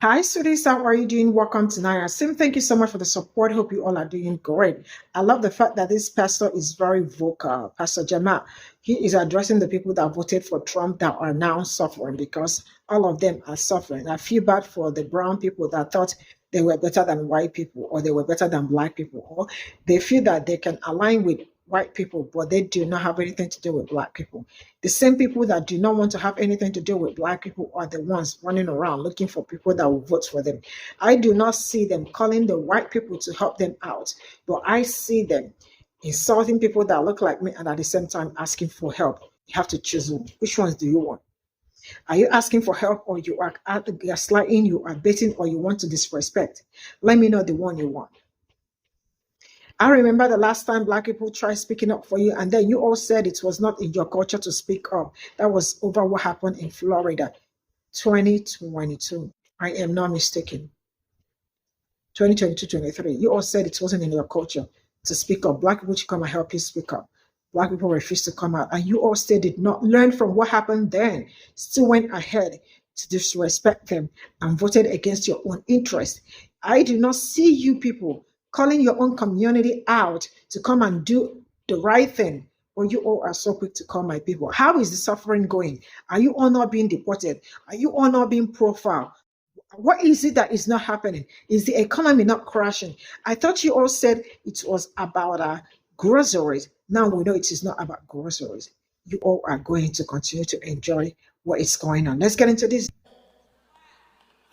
Hi, students. How are you doing? Welcome to Naya Sim. Thank you so much for the support. Hope you all are doing great. I love the fact that this pastor is very vocal. Pastor Jamal, he is addressing the people that voted for Trump that are now suffering because all of them are suffering. I feel bad for the brown people that thought they were better than white people or they were better than black people, or they feel that they can align with white people, but they do not have anything to do with black people. The same people that do not want to have anything to do with black people are the ones running around looking for people that will vote for them. I do not see them calling the white people to help them out, but I see them insulting people that look like me and at the same time asking for help. You have to choose one. Which ones do you want? Are you asking for help, or you are gaslighting, you are baiting, or you want to disrespect? Let me know the one you want. I remember the last time black people tried speaking up for you, and then you all said it was not in your culture to speak up. That was over what happened in Florida, 2022. I am not mistaken. 2022, 23. You all said it wasn't in your culture to speak up. Black people should come and help you speak up. Black people refused to come out. And you all still did not learn from what happened then. Still went ahead to disrespect them and voted against your own interest. I do not see you people calling your own community out to come and do the right thing. Or you all are so quick to call my people. How is the suffering going? Are you all not being deported? Are you all not being profiled? What is it that is not happening? Is the economy not crashing? I thought you all said it was about groceries. Now we know it is not about groceries. You all are going to continue to enjoy what is going on. Let's get into this.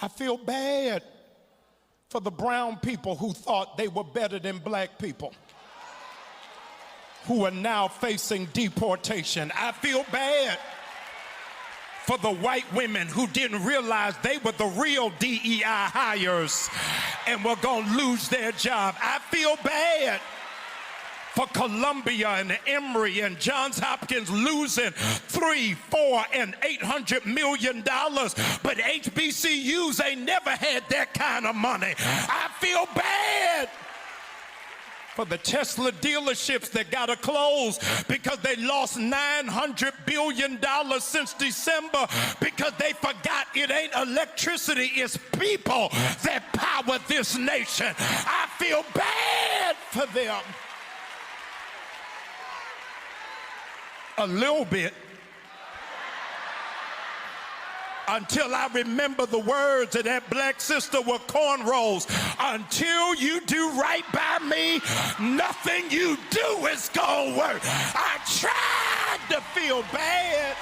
I feel bad for the brown people who thought they were better than black people, who are now facing deportation. I feel bad for the white women who didn't realize they were the real DEI hires and were going to lose their job. I feel bad for Columbia and Emory and Johns Hopkins losing $3, $4, and $800 million, but HBCUs ain't never had that kind of money. I feel bad for the Tesla dealerships that got to close because they lost $900 billion since December because they forgot it ain't electricity, it's people that power this nation. I feel bad for them. A little bit. Until I remember the words of that black sister with cornrows. Until you do right by me, nothing you do is gonna work. I tried to feel bad.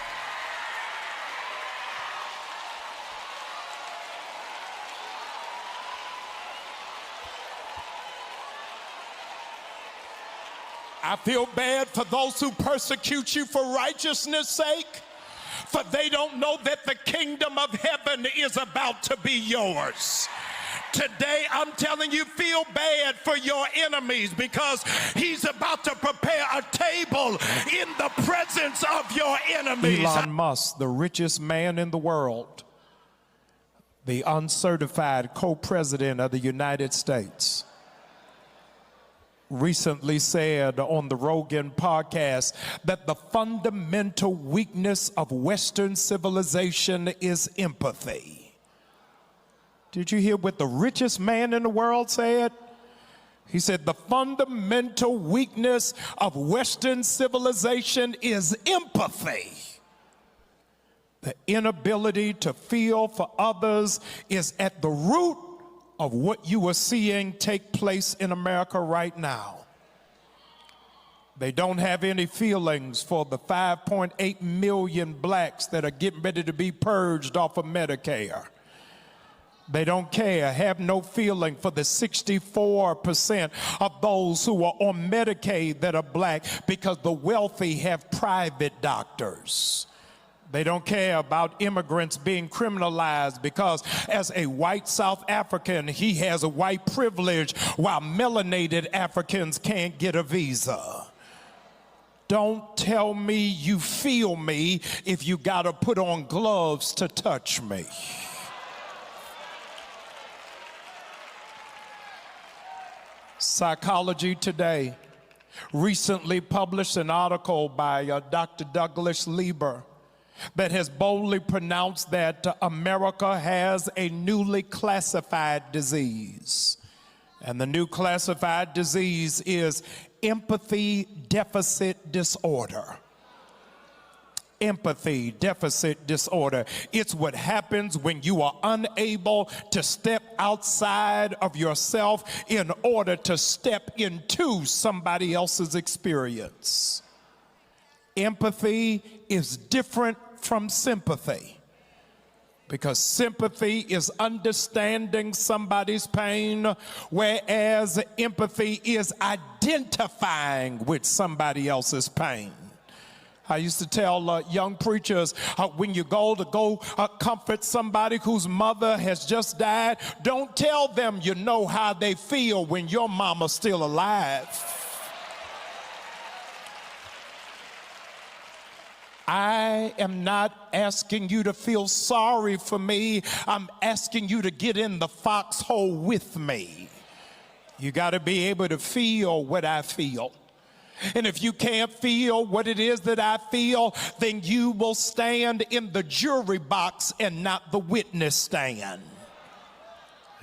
I feel bad for those who persecute you for righteousness' sake, for they don't know that the kingdom of heaven is about to be yours. Today, I'm telling you, feel bad for your enemies because he's about to prepare a table in the presence of your enemies. Elon Musk, the richest man in the world, the uncertified co-president of the United States, recently said on the Rogan podcast that the fundamental weakness of Western civilization is empathy. Did you hear what the richest man in the world said? He said the fundamental weakness of Western civilization is empathy. The inability to feel for others is at the root of what you are seeing take place in America right now. They don't have any feelings for the 5.8 million blacks that are getting ready to be purged off of Medicare. They don't care, have no feeling for the 64% of those who are on Medicaid that are black because the wealthy have private doctors. They don't care about immigrants being criminalized because as a white South African, he has a white privilege while melanated Africans can't get a visa. Don't tell me you feel me if you gotta put on gloves to touch me. Psychology Today recently published an article by Dr. Douglas Lieber that has boldly pronounced that America has a newly classified disease. And the new classified disease is empathy deficit disorder. Empathy deficit disorder. It's what happens when you are unable to step outside of yourself in order to step into somebody else's experience. Empathy is different from sympathy, because sympathy is understanding somebody's pain, whereas empathy is identifying with somebody else's pain. I used to tell young preachers, when you go comfort somebody whose mother has just died, don't tell them you know how they feel when your mama's still alive. I am not asking you to feel sorry for me. I'm asking you to get in the foxhole with me. You got to be able to feel what I feel. And if you can't feel what it is that I feel, then you will stand in the jury box and not the witness stand.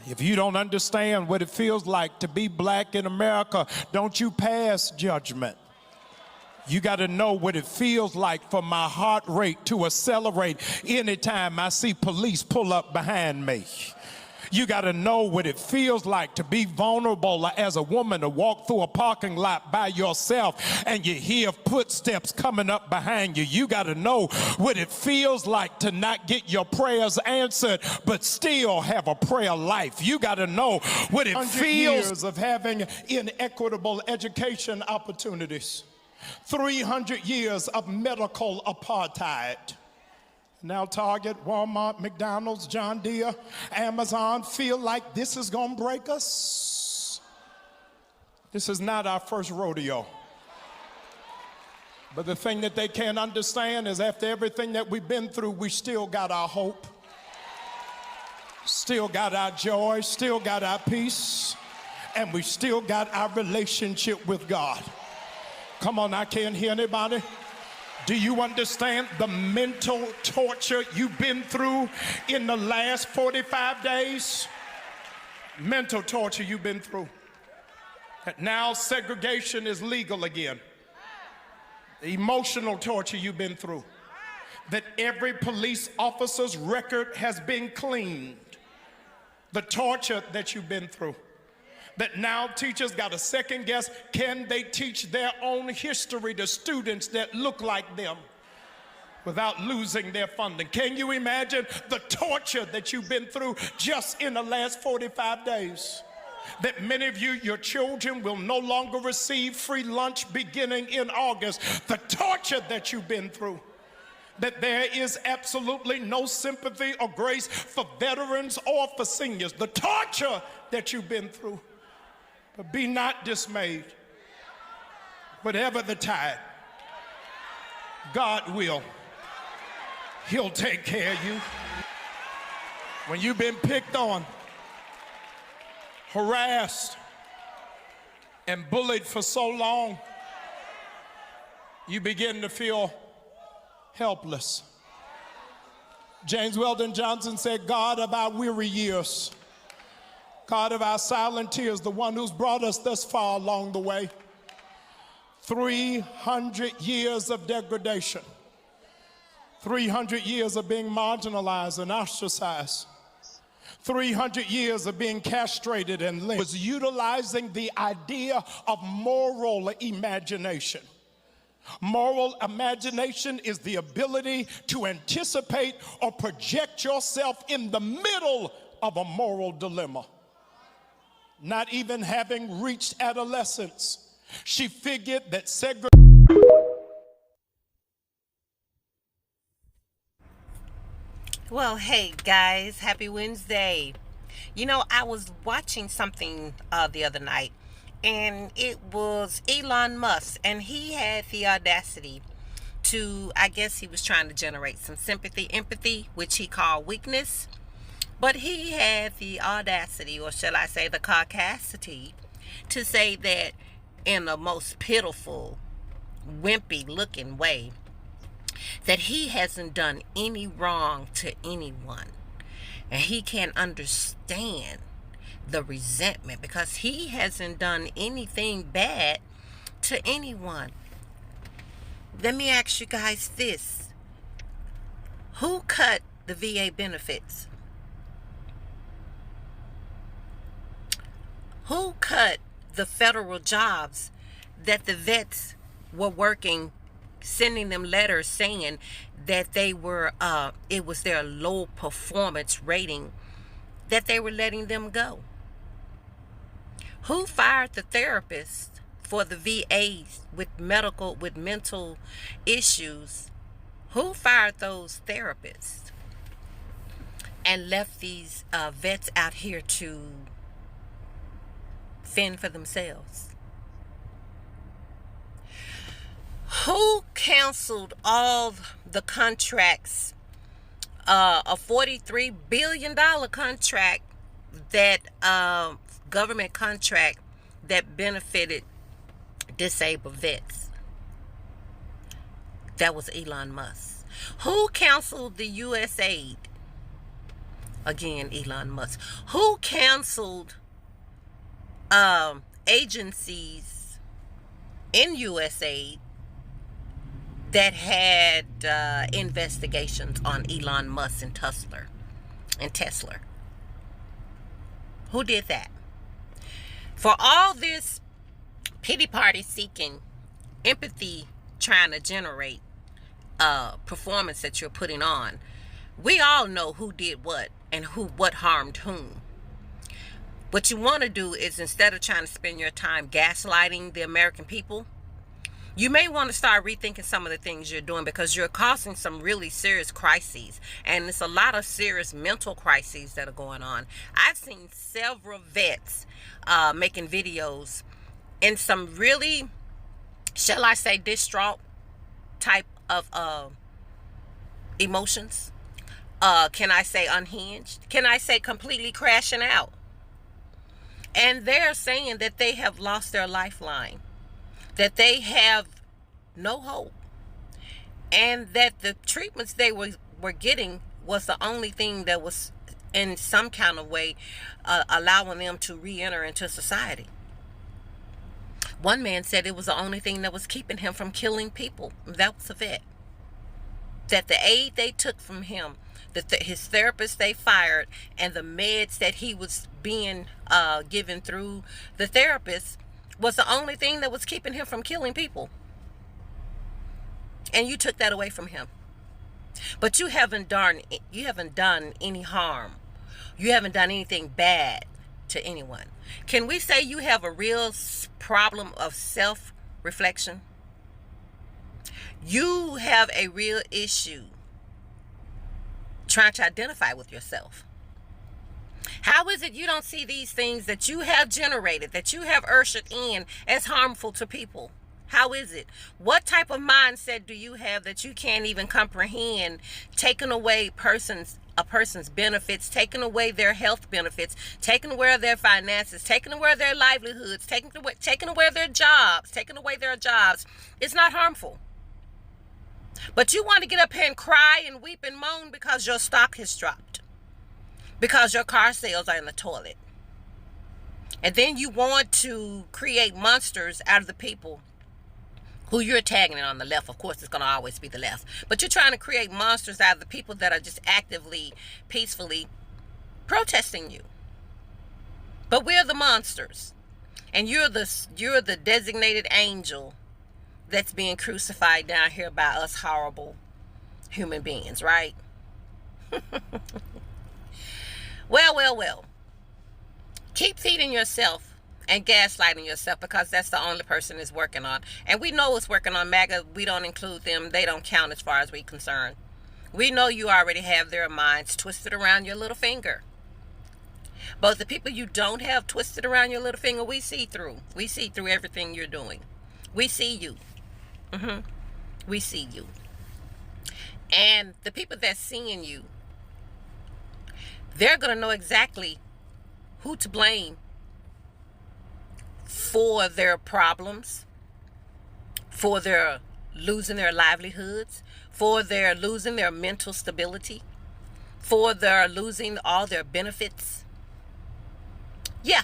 If you don't understand what it feels like to be black in America, don't you pass judgment. You got to know what it feels like for my heart rate to accelerate anytime I see police pull up behind me. You got to know what it feels like to be vulnerable as a woman, to walk through a parking lot by yourself and you hear footsteps coming up behind you. You got to know what it feels like to not get your prayers answered but still have a prayer life. You got to know what it feels of having inequitable education opportunities. 300 years of medical apartheid. Now Target, Walmart, McDonald's, John Deere, Amazon feel like this is going to break us. This is not our first rodeo. But the thing that they can't understand is after everything that we've been through, we still got our hope, still got our joy, still got our peace, and we still got our relationship with God. Come on, I can't hear anybody. Do you understand the mental torture you've been through in the last 45 days? Mental torture you've been through. That now segregation is legal again. The emotional torture you've been through. That every police officer's record has been cleaned. The torture that you've been through. That now teachers got to second guess, can they teach their own history to students that look like them without losing their funding? Can you imagine the torture that you've been through just in the last 45 days? That many of you, your children will no longer receive free lunch beginning in August. The torture that you've been through. That there is absolutely no sympathy or grace for veterans or for seniors. The torture that you've been through. But be not dismayed. Whatever the tide, God will. He'll take care of you. When you've been picked on, harassed, and bullied for so long, you begin to feel helpless. James Weldon Johnson said, God of our weary years, God of our silent tears, the one who's brought us thus far along the way. 300 years of degradation. 300 years of being marginalized and ostracized. 300 years of being castrated and lynched. Was utilizing the idea of moral imagination. Moral imagination is the ability to anticipate or project yourself in the middle of a moral dilemma. Not even having reached adolescence, she figured that segregation. Well, hey guys, happy Wednesday. You know, I was watching something the other night, and it was Elon Musk, and he had the audacity to, I guess he was trying to generate some sympathy, empathy, which he called weakness. But he had the audacity, or shall I say the caucasity, to say that in the most pitiful, wimpy looking way, that he hasn't done any wrong to anyone. And he can't understand the resentment because he hasn't done anything bad to anyone. Let me ask you guys this. Who cut the VA benefits? Who cut the federal jobs that the vets were working, sending them letters saying that they were, it was their low performance rating that they were letting them go? Who fired the therapists for the VAs with mental issues? Who fired those therapists and left these vets out here to fend for themselves? Who canceled all the contracts, a $43 billion contract, that government contract that benefited disabled vets? That was Elon Musk. Who canceled the USAID? Again, Elon Musk. Who canceled agencies in USAID that had investigations on Elon Musk and Tesla? Who did that? For all this pity party seeking, empathy trying to generate performance that you're putting on, we all know who did what and what harmed whom. What you want to do is, instead of trying to spend your time gaslighting the American people, you may want to start rethinking some of the things you're doing, because you're causing some really serious crises. And it's a lot of serious mental crises that are going on. I've seen several vets making videos in some really, shall I say, distraught type of emotions. Can I say unhinged? Can I say completely crashing out? And they're saying that they have lost their lifeline, that they have no hope, and that the treatments they were getting was the only thing that was in some kind of way allowing them to re-enter into society. One man said it was the only thing that was keeping him from killing people. That was a vet. That the aid they took from him, that his therapist they fired, and the meds that he was being given through the therapist was the only thing that was keeping him from killing people. And you took that away from him. But you haven't done any harm. You haven't done anything bad to anyone. Can we say you have a real problem of self-reflection? You have a real issue trying to identify with yourself. How is it you don't see these things that you have generated, that you have ushered in, as harmful to people? How is it? What type of mindset do you have that you can't even comprehend taking away a person's benefits, taking away their health benefits, taking away their finances, taking away their livelihoods, taking away their jobs, It's not harmful. But you want to get up here and cry and weep and moan because your stock has dropped, because your car sales are in the toilet. And then you want to create monsters out of the people who you're tagging on the left. Of course, it's going to always be the left. But you're trying to create monsters out of the people that are just actively, peacefully protesting you. But we're the monsters. And you're the designated angel that's being crucified down here by us horrible human beings, right? Well. Keep feeding yourself and gaslighting yourself, because that's the only person it's working on. And we know it's working on MAGA. We don't include them. They don't count as far as we're concerned. We know you already have their minds twisted around your little finger. But the people you don't have twisted around your little finger, we see through. We see through everything you're doing. We see you. We see you. And the people that's seeing you, they're going to know exactly who to blame for their problems, for their losing their livelihoods, for their losing their mental stability, for their losing all their benefits. Yeah,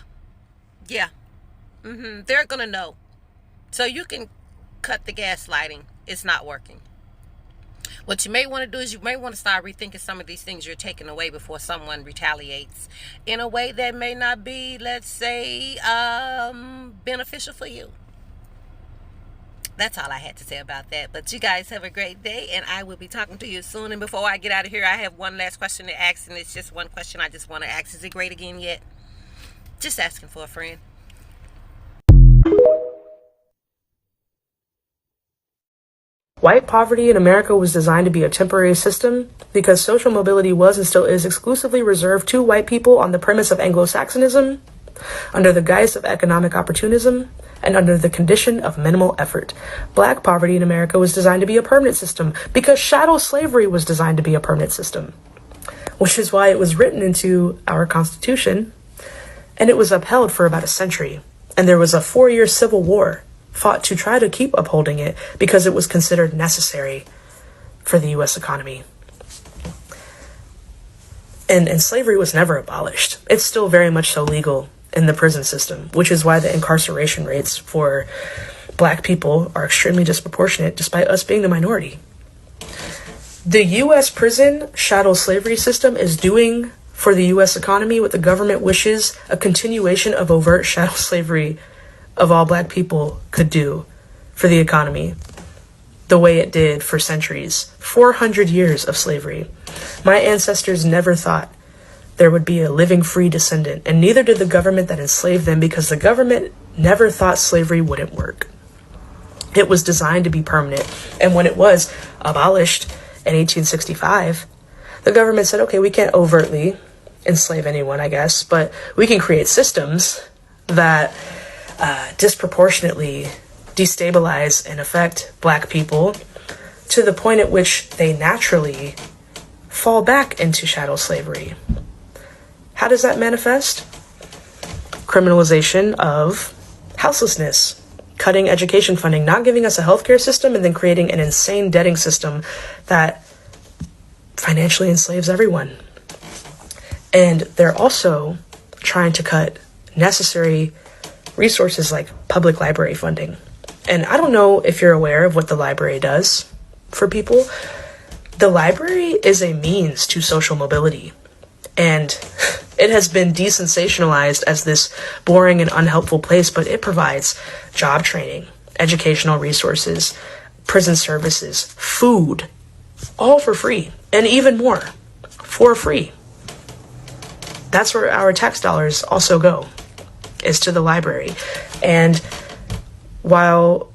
yeah. They're gonna know. So you can cut the gaslighting. It's not working. What you may want to do is you may want to start rethinking some of these things you're taking away before someone retaliates in a way that may not be, let's say, beneficial for you. That's all I had to say about that. But you guys have a great day, and I will be talking to you soon. And before I get out of here, I have one last question to ask, and it's just one question I just want to ask. Is it great again yet? Just asking for a friend. White poverty in America was designed to be a temporary system because social mobility was and still is exclusively reserved to white people on the premise of Anglo-Saxonism, under the guise of economic opportunism, and under the condition of minimal effort. Black poverty in America was designed to be a permanent system because chattel slavery was designed to be a permanent system, which is why it was written into our Constitution, and it was upheld for about a century. And there was a 4-year civil war fought to try to keep upholding it because it was considered necessary for the U.S. economy. And slavery was never abolished. It's still very much so legal in the prison system, which is why the incarceration rates for Black people are extremely disproportionate, despite us being the minority. The U.S. prison chattel slavery system is doing for the U.S. economy what the government wishes a continuation of overt chattel slavery of all Black people could do for the economy, the way it did for centuries. 400 years of slavery. My ancestors never thought there would be a living free descendant, and neither did the government that enslaved them, because the government never thought slavery wouldn't work. It was designed to be permanent, and when it was abolished in 1865, the government said, okay, we can't overtly enslave anyone, I guess, but we can create systems that disproportionately destabilize and affect Black people to the point at which they naturally fall back into chattel slavery. How does that manifest? Criminalization of houselessness, cutting education funding, not giving us a healthcare system, and then creating an insane debting system that financially enslaves everyone. And they're also trying to cut necessary resources like public library funding. And I don't know if you're aware of what the library does for people. The library is a means to social mobility, and it has been desensationalized as this boring and unhelpful place, but it provides job training, educational resources, prison services, food, all for free, and even more for free. That's where our tax dollars also go, is to the library. And while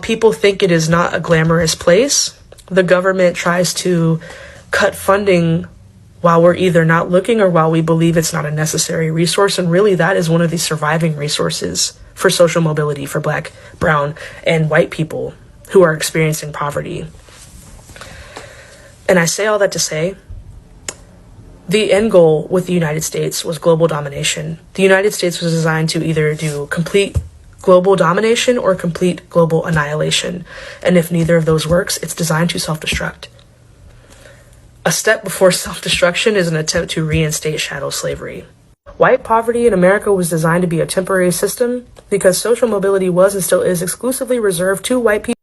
people think it is not a glamorous place, the government tries to cut funding while we're either not looking or while we believe it's not a necessary resource. And really, that is one of the surviving resources for social mobility for Black, brown, and white people who are experiencing poverty. And I say all that to say, the end goal with the United States was global domination. The United States was designed to either do complete global domination or complete global annihilation. And if neither of those works, it's designed to self-destruct. A step before self-destruction is an attempt to reinstate chattel slavery. White poverty in America was designed to be a temporary system because social mobility was and still is exclusively reserved to white people.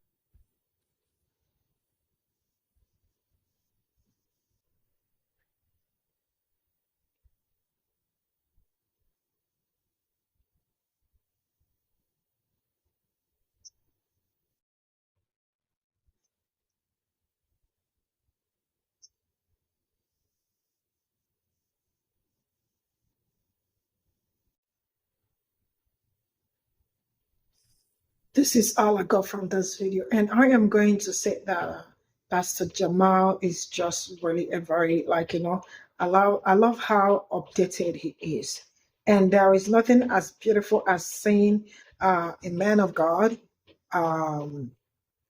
This is all I got from this video. And I am going to say that Pastor Jamal is just really a very, I love how updated he is. And there is nothing as beautiful as seeing a man of God um,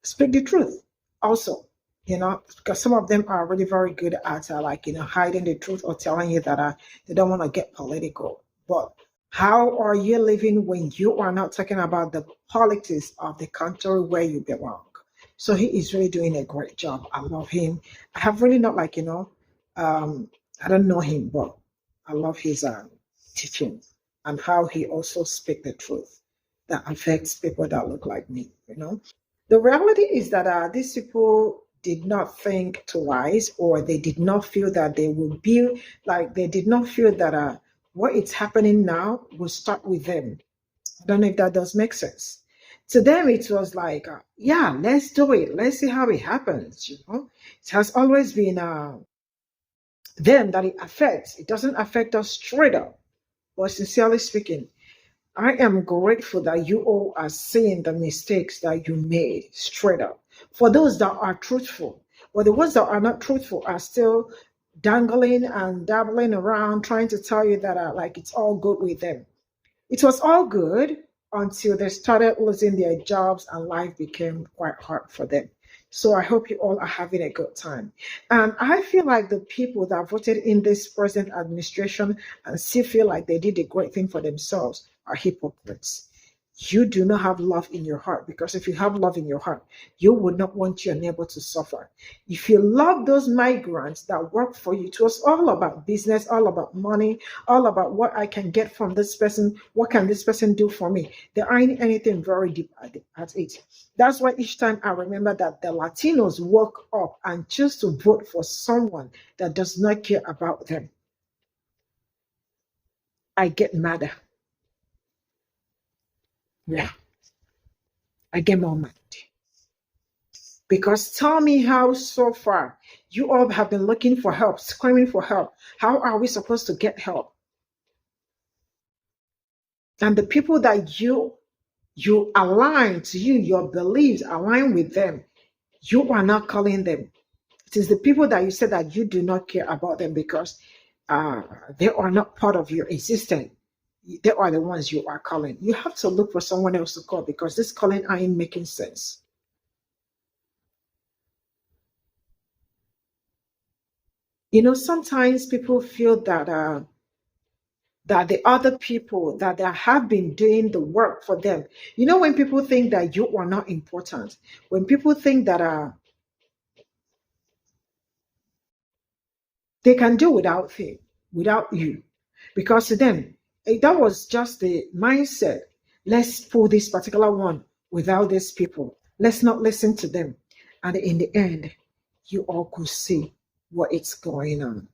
speak the truth. Also, because some of them are really very good at hiding the truth or telling you that they don't want to get political. But how are you living when you are not talking about the politics of the country where you belong? So he is really doing a great job. I love him. I have really not like, I don't know him, but I love his teaching and how he also speak the truth that affects people that look like me. The reality is that these people did not think twice, or they did not feel that they would be like, they did not feel that what is happening now will start with them. I don't know if that does make sense. To them, it was like, yeah, let's do it. Let's see how it happens. It has always been them that it affects. It doesn't affect us straight up. But sincerely speaking, I am grateful that you all are seeing the mistakes that you made straight up. For those that are truthful, but the ones that are not truthful are still dangling and dabbling around, trying to tell you that like it's all good with them. It was all good until they started losing their jobs and life became quite hard for them. So I hope you all are having a good time. And I feel like the people that voted in this present administration and still feel like they did a great thing for themselves are hypocrites. You do not have love in your heart, because if you have love in your heart, you would not want your neighbor to suffer. If you love those migrants that work for you, it was all about business, all about money, all about what I can get from this person, what can this person do for me. There ain't anything very deep at it. That's why each time I remember that the Latinos woke up and choose to vote for someone that does not care about them, I get madder. Yeah, I get more mad. Because tell me how so far you all have been looking for help, screaming for help. How are we supposed to get help? And the people that you align to you, your beliefs align with them, you are not calling them. It is the people that you said that you do not care about them because they are not part of your existence. They are the ones you are calling. You have to look for someone else to call, because this calling ain't making sense. Sometimes people feel that the other people that they have been doing the work for them. When people think that you are not important, when people think that they can do without you, because to them that was just the mindset. Let's pull this particular one without these people. Let's not listen to them. And in the end, you all could see what is going on.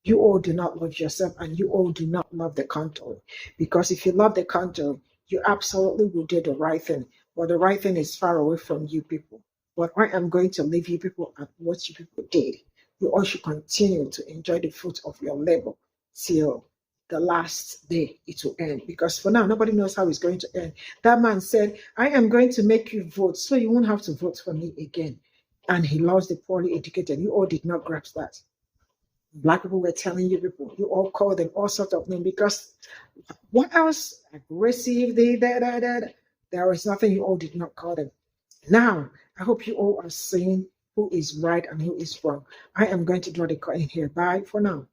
You all do not love yourself, and you all do not love the country. Because if you love the country, you absolutely will do the right thing. But the right thing is far away from you people. But I am going to leave you people at what you people did. You all should continue to enjoy the fruit of your labor till the last day it will end. Because for now, nobody knows how it's going to end. That man said, I am going to make you vote so you won't have to vote for me again. And he lost the poorly educated. You all did not grasp that. Black people were telling you people, you all call them all sorts of names, because what else? Aggressive, there is nothing you all did not call them. Now, I hope you all are seeing who is right and who is wrong. I am going to draw the curtain here. Bye for now.